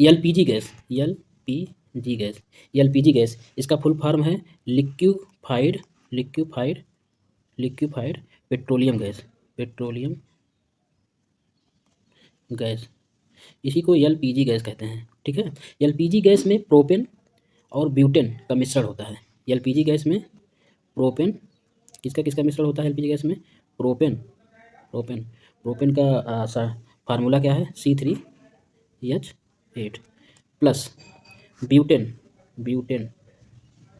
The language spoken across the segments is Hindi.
LPG gas, LPG gas, LPG gas इसका फुल फॉर्म है liquefied liquefied liquefied petroleum gas, petroleum gas, इसी को एलपीजी गैस कहते हैं। ठीक है। एलपीजी गैस में प्रोपेन और ब्यूटेन का मिश्रण होता है। एलपीजी गैस में प्रोपेन किसका किसका मिश्रण होता है? एलपीजी गैस में प्रोपेन प्रोपेन प्रोपेन का फार्मूला क्या है? C3H8 plus butane butane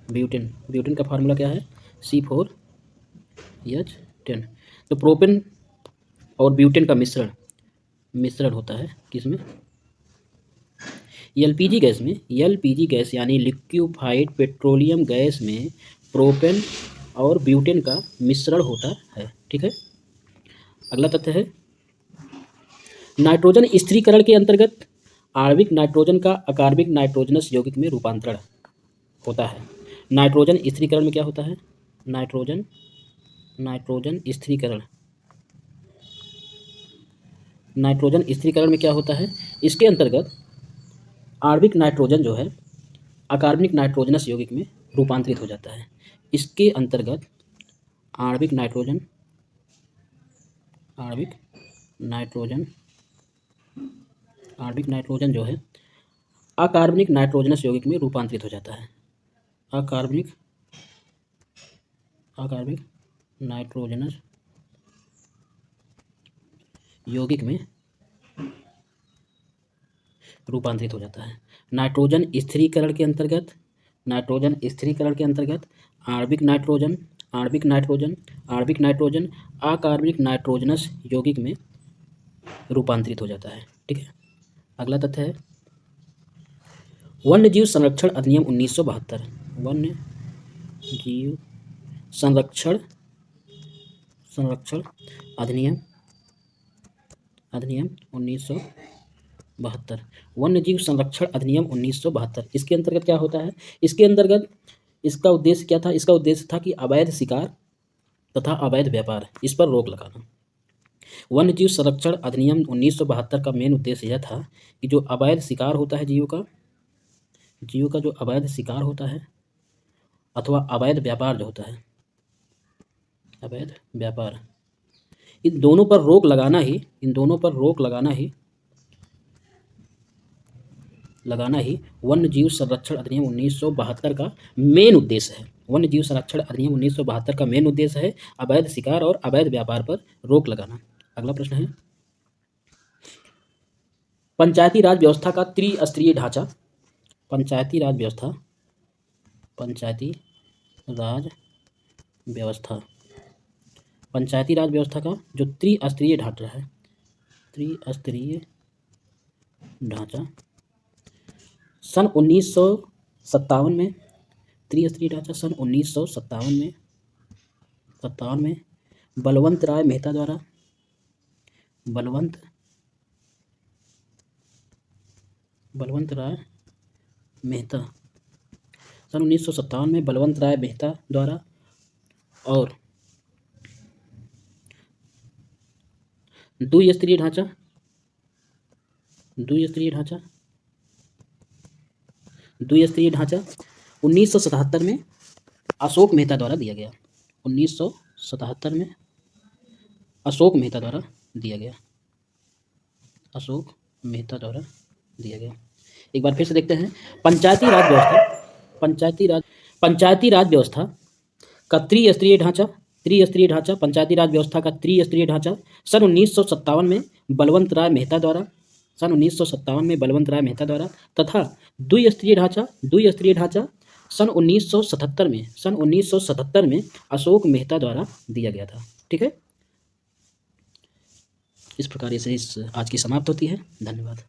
butane butane का फार्मूला क्या है? C4H10। तो प्रोपेन और ब्यूटेन का मिश्रण होता है किसमें? एलपीजी गैस में। एलपीजी गैस यानी लिक्विफाइड पेट्रोलियम गैस में प्रोपेन और ब्यूटेन का मिश्रण होता है। ठीक है। अगला तथ्य है नाइट्रोजन स्थिरीकरण के अंतर्गत आणविक नाइट्रोजन का अकार्बनिक नाइट्रोजनस यौगिक में रूपांतरण होता है। नाइट्रोजन स्थिरीकरण में क्या होता है? नाइट्रोजन स्थिरीकरण में क्या होता है? इसके अंतर्गत आणविक नाइट्रोजन जो है अकार्बनिक नाइट्रोजनस यौगिक में रूपांतरित हो जाता है। इसके अंतर्गत आणविक नाइट्रोजन जो है अकार्बनिक नाइट्रोजनस यौगिक में रूपांतरित हो जाता है। अकार्बनिक नाइट्रोजनस यौगिक में रूपांतरित हो जाता है। नाइट्रोजन स्थिरीकरण के अंतर्गत आणविक नाइट्रोजन अकार्बनिक नाइट्रोजनस यौगिक में रूपांतरित हो जाता है। ठीक है। अगला तथ्य है वन्यजीव संरक्षण अधिनियम 1972। वन्यजीव संरक्षण अधिनियम 1972। वन्यजीव संरक्षण अधिनियम 1972 इसके अंतर्गत क्या होता है? इसके अंतर्गत इसका उद्देश्य क्या था? इसका उद्देश्य था कि अवैध शिकार तथा अवैध व्यापार इस पर रोक लगाना। वन्यजीव संरक्षण अधिनियम 1972 का मेन उद्देश्य यह था कि जो अवैध शिकार होता है जीवों का जो अवैध शिकार होता है अथवा अवैध व्यापार जो होता है, अवैध व्यापार, इन दोनों पर रोक लगाना ही वन्यजीव संरक्षण अधिनियम 1972 का मेन उद्देश्य है। वन्यजीव संरक्षण अधिनियम 1972 का मेन उद्देश्य है अवैध शिकार और अवैध व्यापार पर रोक लगाना। अगला प्रश्न है पंचायती राज व्यवस्था का त्रिस्तरीय ढांचा। पंचायती राज व्यवस्था का जो त्रिस्तरीय ढांचा है, सन 1957 में त्रिस्तरीय ढांचा सन 1957 में बलवंत राय मेहता द्वारा सन 1957 में बलवंत राय मेहता द्वारा और द्विस्तरीय ढांचा 1977 में अशोक मेहता द्वारा दिया गया। 1977 में अशोक मेहता द्वारा दिया गया। एक बार फिर से देखते हैं पंचायती राज व्यवस्था का त्रिस्तरीय ढांचा पंचायती राज व्यवस्था का त्रिस्तरीय ढांचा सन 1957 में बलवंत राय मेहता द्वारा तथा द्विस्तरीय ढांचा सन 1977 में अशोक मेहता द्वारा दिया गया था। ठीक है। इस प्रकार से आज की समाप्त होती है। धन्यवाद।